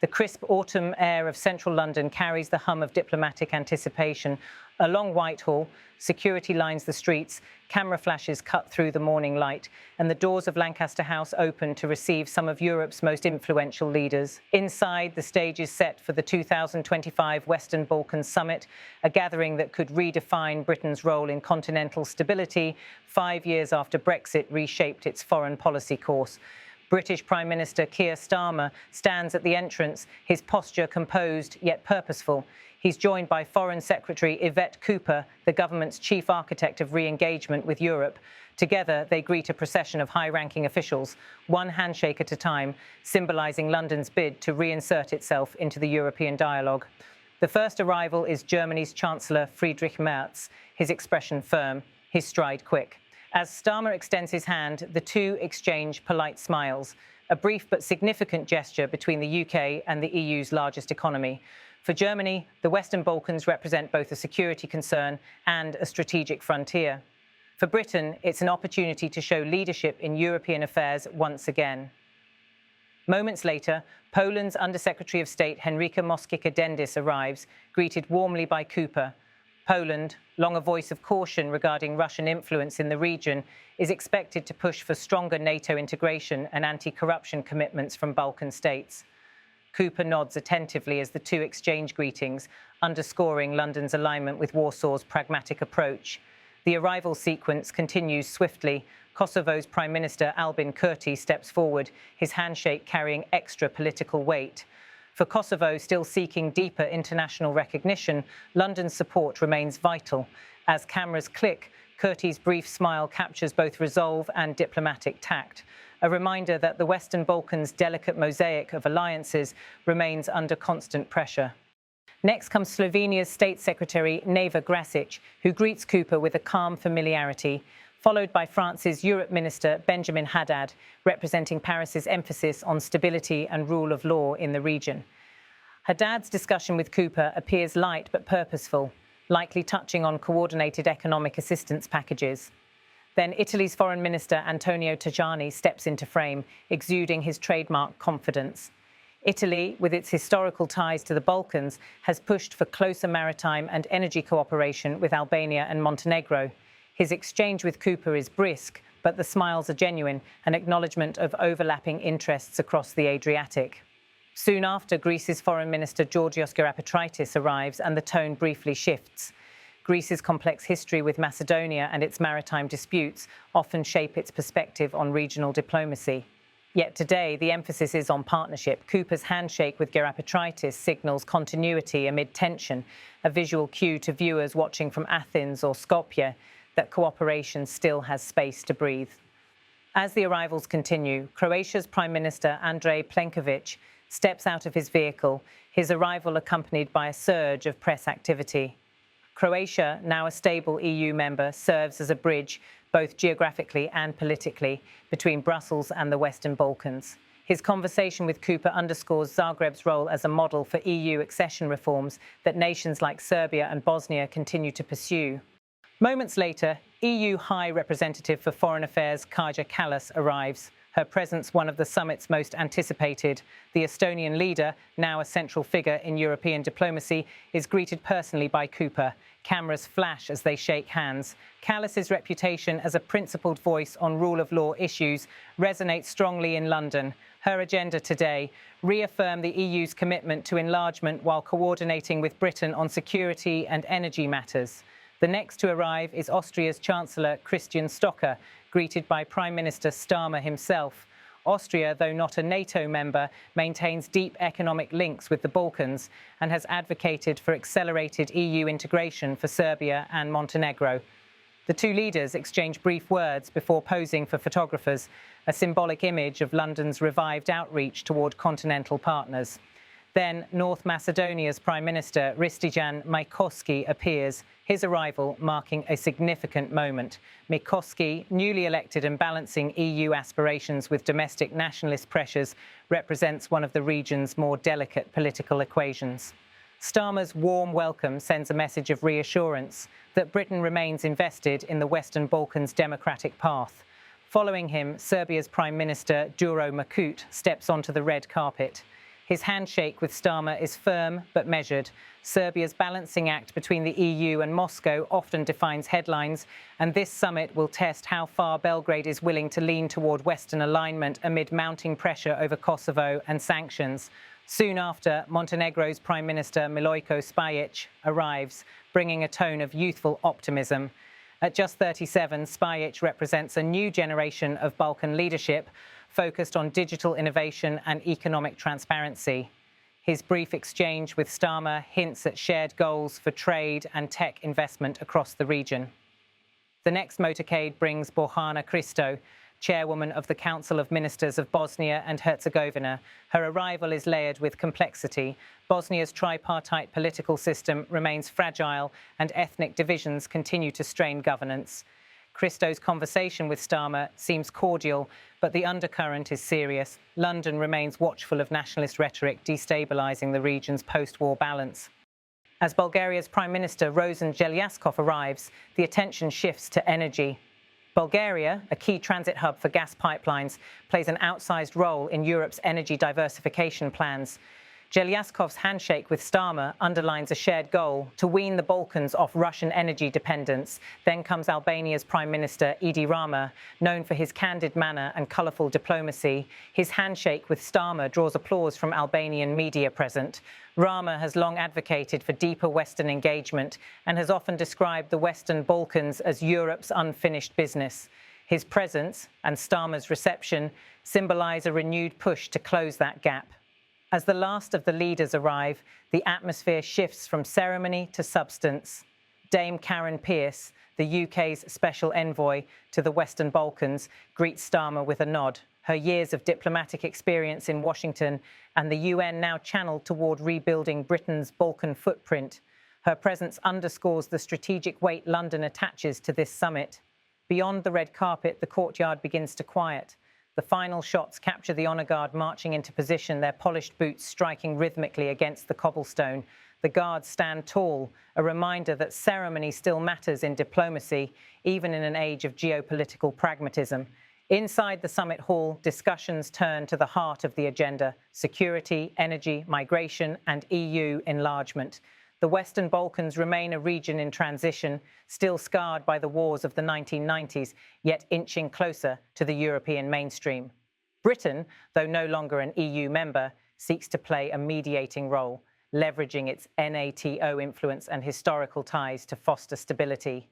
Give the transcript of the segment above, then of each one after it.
The crisp autumn air of central London carries the hum of diplomatic anticipation. Along Whitehall, security lines the streets, camera flashes cut through the morning light, and the doors of Lancaster House open to receive some of Europe's most influential leaders. Inside, the stage is set for the 2025 Western Balkans Summit, a gathering that could redefine Britain's role in continental stability 5 years after Brexit reshaped its foreign policy course. British Prime Minister Keir Starmer stands at the entrance, his posture composed yet purposeful. He's joined by Foreign Secretary Yvette Cooper, the government's chief architect of re-engagement with Europe. Together, they greet a procession of high-ranking officials, one handshake at a time, symbolising London's bid to reinsert itself into the European dialogue. The first arrival is Germany's Chancellor Friedrich Merz, his expression firm, his stride quick. As Starmer extends his hand, the two exchange polite smiles, a brief but significant gesture between the UK and the EU's largest economy. For Germany, the Western Balkans represent both a security concern and a strategic frontier. For Britain, it's an opportunity to show leadership in European affairs once again. Moments later, Poland's Under-Secretary of State Henryka Moskica-Dendis arrives, greeted warmly by Cooper. Poland, long a voice of caution regarding Russian influence in the region, is expected to push for stronger NATO integration and anti-corruption commitments from Balkan states. Cooper nods attentively as the two exchange greetings, underscoring London's alignment with Warsaw's pragmatic approach. The arrival sequence continues swiftly. Kosovo's Prime Minister Albin Kurti steps forward, his handshake carrying extra political weight. For Kosovo, still seeking deeper international recognition, London's support remains vital. As cameras click, Kurti's brief smile captures both resolve and diplomatic tact, a reminder that the Western Balkans' delicate mosaic of alliances remains under constant pressure. Next comes Slovenia's State Secretary Neva Grasic, who greets Cooper with a calm familiarity, followed by France's Europe Minister Benjamin Haddad, representing Paris's emphasis on stability and rule of law in the region. Haddad's discussion with Cooper appears light but purposeful, likely touching on coordinated economic assistance packages. Then Italy's Foreign Minister Antonio Tajani steps into frame, exuding his trademark confidence. Italy, with its historical ties to the Balkans, has pushed for closer maritime and energy cooperation with Albania and Montenegro. His exchange with Cooper is brisk, but the smiles are genuine, an acknowledgement of overlapping interests across the Adriatic. Soon after, Greece's Foreign Minister Georgios Gerapatritis arrives and the tone briefly shifts. Greece's complex history with Macedonia and its maritime disputes often shape its perspective on regional diplomacy. Yet today, the emphasis is on partnership. Cooper's handshake with Gerapatritis signals continuity amid tension, a visual cue to viewers watching from Athens or Skopje that cooperation still has space to breathe. As the arrivals continue, Croatia's Prime Minister Andrej Plenković steps out of his vehicle, his arrival accompanied by a surge of press activity. Croatia, now a stable EU member, serves as a bridge, both geographically and politically, between Brussels and the Western Balkans. His conversation with Cooper underscores Zagreb's role as a model for EU accession reforms that nations like Serbia and Bosnia continue to pursue. Moments later, EU High Representative for Foreign Affairs Kaja Kallas arrives, her presence one of the summit's most anticipated. The Estonian leader, now a central figure in European diplomacy, is greeted personally by Cooper. Cameras flash as they shake hands. Kallas's reputation as a principled voice on rule of law issues resonates strongly in London. Her agenda today: reaffirm the EU's commitment to enlargement while coordinating with Britain on security and energy matters. The next to arrive is Austria's Chancellor Christian Stocker, greeted by Prime Minister Starmer himself. Austria, though not a NATO member, maintains deep economic links with the Balkans and has advocated for accelerated EU integration for Serbia and Montenegro. The two leaders exchange brief words before posing for photographers, a symbolic image of London's revived outreach toward continental partners. Then North Macedonia's Prime Minister Ristijan Mickoski appears, his arrival marking a significant moment. Mickoski, newly elected and balancing EU aspirations with domestic nationalist pressures, represents one of the region's more delicate political equations. Starmer's warm welcome sends a message of reassurance that Britain remains invested in the Western Balkans' democratic path. Following him, Serbia's Prime Minister Đuro Mrkut steps onto the red carpet. His handshake with Starmer is firm but measured. Serbia's balancing act between the EU and Moscow often defines headlines, and this summit will test how far Belgrade is willing to lean toward Western alignment amid mounting pressure over Kosovo and sanctions. Soon after, Montenegro's Prime Minister Milojko Spajic arrives, bringing a tone of youthful optimism. At just 37, Spajic represents a new generation of Balkan leadership focused on digital innovation and economic transparency. His brief exchange with Starmer hints at shared goals for trade and tech investment across the region. The next motorcade brings Borjana Cristo, chairwoman of the Council of Ministers of Bosnia and Herzegovina. Her arrival is layered with complexity. Bosnia's tripartite political system remains fragile, and ethnic divisions continue to strain governance. Christo's conversation with Starmer seems cordial, but the undercurrent is serious. London remains watchful of nationalist rhetoric, destabilising the region's post-war balance. As Bulgaria's Prime Minister Rosen Jelyaskov arrives, the attention shifts to energy. Bulgaria, a key transit hub for gas pipelines, plays an outsized role in Europe's energy diversification plans. Jelyaskov's handshake with Starmer underlines a shared goal to wean the Balkans off Russian energy dependence. Then comes Albania's Prime Minister Edi Rama, known for his candid manner and colourful diplomacy. His handshake with Starmer draws applause from Albanian media present. Rama has long advocated for deeper Western engagement and has often described the Western Balkans as Europe's unfinished business. His presence and Starmer's reception symbolise a renewed push to close that gap. As the last of the leaders arrive, the atmosphere shifts from ceremony to substance. Dame Karen Pierce, the UK's special envoy to the Western Balkans, greets Starmer with a nod. Her years of diplomatic experience in Washington and the UN now channeled toward rebuilding Britain's Balkan footprint. Her presence underscores the strategic weight London attaches to this summit. Beyond the red carpet, the courtyard begins to quiet. The final shots capture the honour guard marching into position, their polished boots striking rhythmically against the cobblestone. The guards stand tall, a reminder that ceremony still matters in diplomacy, even in an age of geopolitical pragmatism. Inside the summit hall, discussions turn to the heart of the agenda: security, energy, migration, and EU enlargement. The Western Balkans remain a region in transition, still scarred by the wars of the 1990s, yet inching closer to the European mainstream. Britain, though no longer an EU member, seeks to play a mediating role, leveraging its NATO influence and historical ties to foster stability.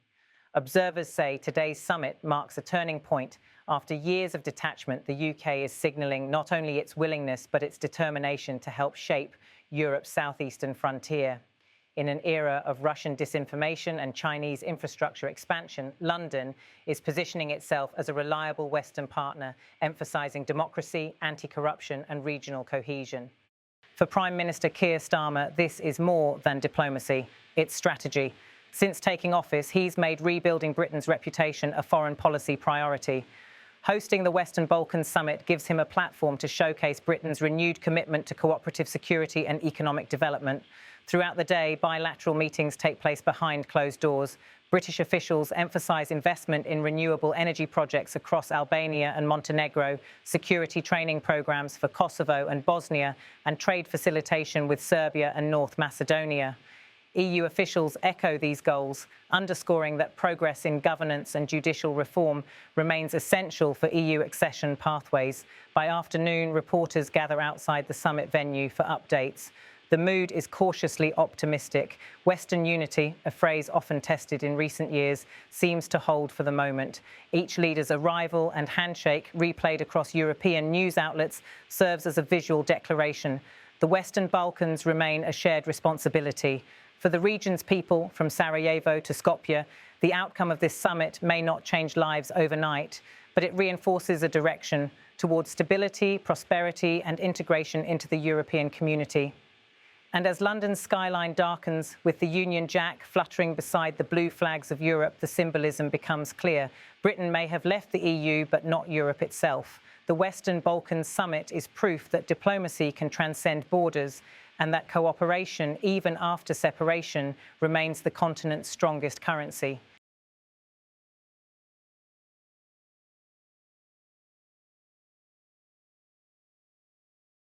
Observers say today's summit marks a turning point. After years of detachment, the UK is signalling not only its willingness but its determination to help shape Europe's southeastern frontier. In an era of Russian disinformation and Chinese infrastructure expansion, London is positioning itself as a reliable Western partner, emphasising democracy, anti-corruption and regional cohesion. For Prime Minister Keir Starmer, this is more than diplomacy, it's strategy. Since taking office, he's made rebuilding Britain's reputation a foreign policy priority. Hosting the Western Balkans Summit gives him a platform to showcase Britain's renewed commitment to cooperative security and economic development. Throughout the day, bilateral meetings take place behind closed doors. British officials emphasise investment in renewable energy projects across Albania and Montenegro, security training programmes for Kosovo and Bosnia, and trade facilitation with Serbia and North Macedonia. EU officials echo these goals, underscoring that progress in governance and judicial reform remains essential for EU accession pathways. By afternoon, reporters gather outside the summit venue for updates. The mood is cautiously optimistic. Western unity, a phrase often tested in recent years, seems to hold for the moment. Each leader's arrival and handshake, replayed across European news outlets, serves as a visual declaration. The Western Balkans remain a shared responsibility. For the region's people, from Sarajevo to Skopje, the outcome of this summit may not change lives overnight, but it reinforces a direction towards stability, prosperity, and integration into the European community. And as London's skyline darkens, with the Union Jack fluttering beside the blue flags of Europe, the symbolism becomes clear. Britain may have left the EU, but not Europe itself. The Western Balkans Summit is proof that diplomacy can transcend borders and that cooperation, even after separation, remains the continent's strongest currency.